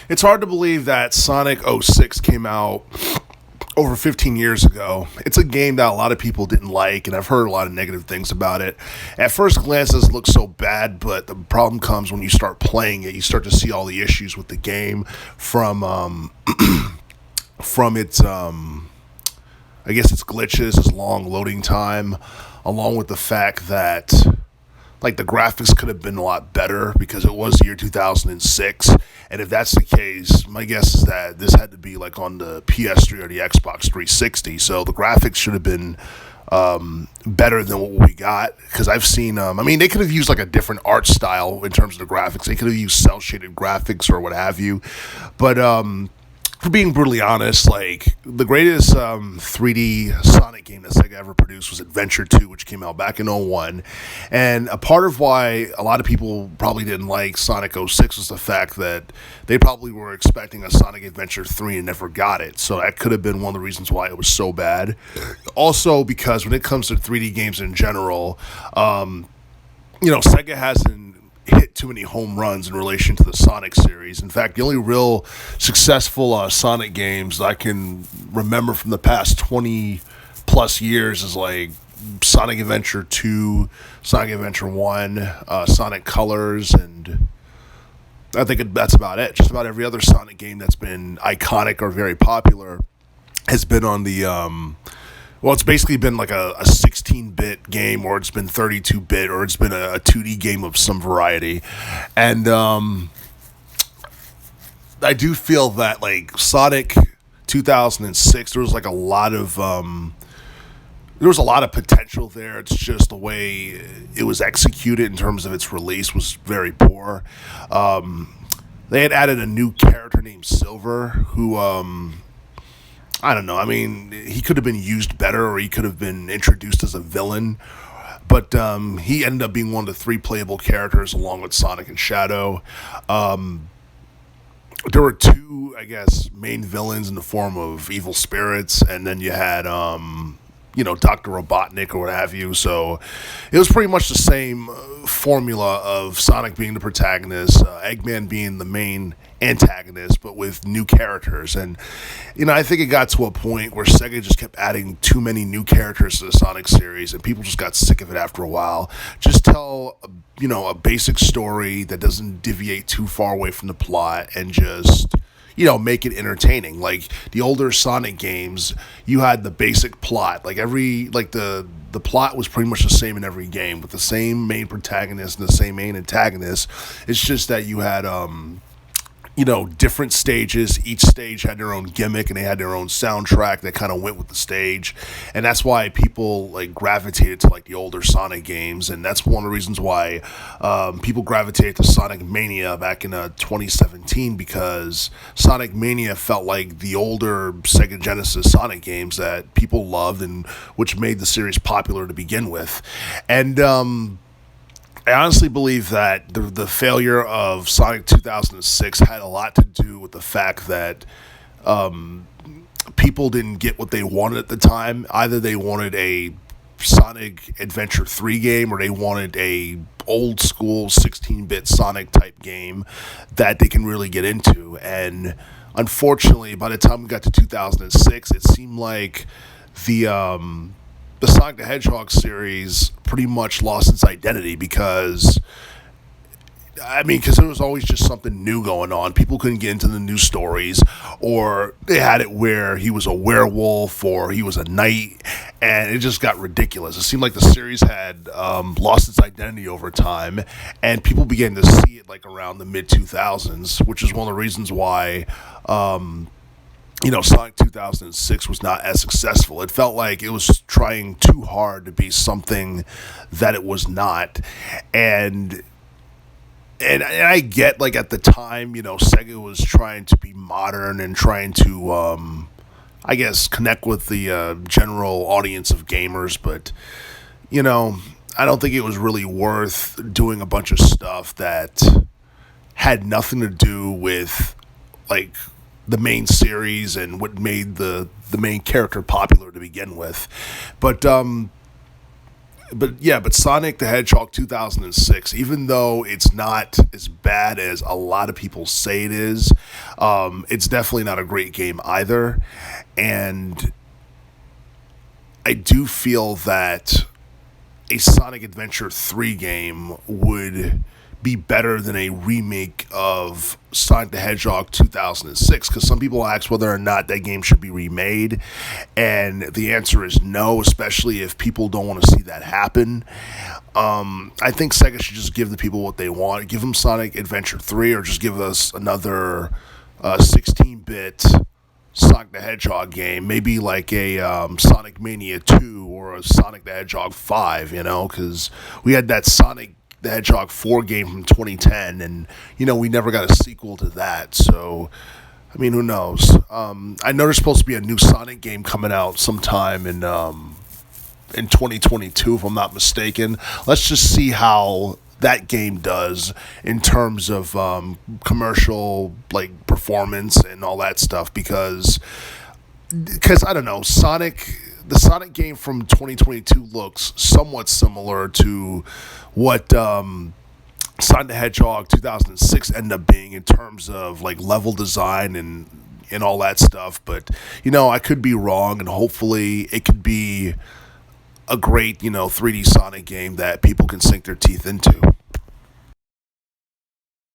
It's hard to believe that Sonic '06 came out over 15 years ago. It's a game that a lot of people didn't like, and I've heard a lot of negative things about it. At first glance, it looks so bad, but the problem comes when you start playing it. You start to see all the issues with the game from its I guess its glitches, its long loading time, along with the fact that like the graphics could have been a lot better because it was the year 2006. And if that's the case, my guess is that this had to be like on the PS3 or the Xbox 360. So the graphics should have been better than what we got. Because I've seen, I mean, they could have used like a different art style in terms of the graphics. They could have used cel shaded graphics or what have you. But for being brutally honest, like the greatest 3D Sonic game that Sega ever produced was Adventure 2, which came out back in '01. And a part of why a lot of people probably didn't like Sonic '06 was the fact that they probably were expecting a Sonic Adventure 3 and never got it. So that could have been one of the reasons why it was so bad. Also, because when it comes to 3D games in general, Sega hasn't hit too many home runs in relation to the Sonic series. In fact, the only real successful Sonic games that I can remember from the past 20 plus years is like Sonic Adventure 2, Sonic Adventure 1, Sonic Colors, and I think that's about it. Just about every other Sonic game that's been iconic or very popular has been on the it's basically been like a 16-bit game, or it's been 32-bit, or it's been a 2D game of some variety. And I do feel that like Sonic 2006, there was like a lot of potential there. It's just the way it was executed in terms of its release was very poor. They had added a new character named Silver, who I don't know. I mean, he could have been used better, or he could have been introduced as a villain. But he ended up being one of the 3 playable characters along with Sonic and Shadow. There were 2, I guess, main villains in the form of evil spirits, and then you had, Dr. Robotnik or what have you. So it was pretty much the same formula of Sonic being the protagonist, Eggman being the main antagonist, but with new characters. And I think it got to a point where Sega just kept adding too many new characters to the Sonic series, and people just got sick of it after a while. Just tell a basic story that doesn't deviate too far away from the plot, and just make it entertaining. Like the older Sonic games, you had the basic plot, like the plot was pretty much the same in every game, with the same main protagonist and the same main antagonist. It's just that you had different stages. Each stage had their own gimmick, and they had their own soundtrack that kind of went with the stage. And that's why people like gravitated to like the older Sonic games. And that's one of the reasons why people gravitated to Sonic Mania back in 2017, because Sonic Mania felt like the older Sega Genesis Sonic games that people loved, and which made the series popular to begin with. And I honestly believe that the failure of Sonic 2006 had a lot to do with the fact that people didn't get what they wanted at the time. Either they wanted a Sonic Adventure 3 game, or they wanted a old school 16-bit Sonic type game that they can really get into. And unfortunately, by the time we got to 2006, it seemed like the Sonic the Hedgehog series pretty much lost its identity, because there was always just something new going on. People couldn't get into the new stories, or they had it where he was a werewolf or he was a knight, and it just got ridiculous. It seemed like the series had lost its identity over time, and people began to see it like around the mid-2000s, which is one of the reasons why Sonic 2006 was not as successful. It felt like it was trying too hard to be something that it was not. And I get, like, at the time, Sega was trying to be modern and trying to, I guess, connect with the general audience of gamers. But, I don't think it was really worth doing a bunch of stuff that had nothing to do with, like, the main series and what made the main character popular to begin with. But but Sonic the Hedgehog 2006, even though it's not as bad as a lot of people say it is, it's definitely not a great game either. And I do feel that a Sonic Adventure 3 game would be better than a remake of Sonic the Hedgehog 2006, because some people ask whether or not that game should be remade, and the answer is no, especially if people don't want to see that happen. I think Sega should just give the people what they want. Give them Sonic Adventure 3, or just give us another 16-bit Sonic the Hedgehog game, maybe like a Sonic Mania 2 or a Sonic the Hedgehog 5, because we had that Sonic the Hedgehog 4 game from 2010, and, we never got a sequel to that, so, I mean, who knows? I know there's supposed to be a new Sonic game coming out sometime in 2022, if I'm not mistaken. Let's just see how that game does in terms of commercial performance and all that stuff, because I don't know, the Sonic game from 2022 looks somewhat similar to what Sonic the Hedgehog 2006 ended up being in terms of level design and all that stuff, but I could be wrong, and hopefully it could be a great 3D Sonic game that people can sink their teeth into.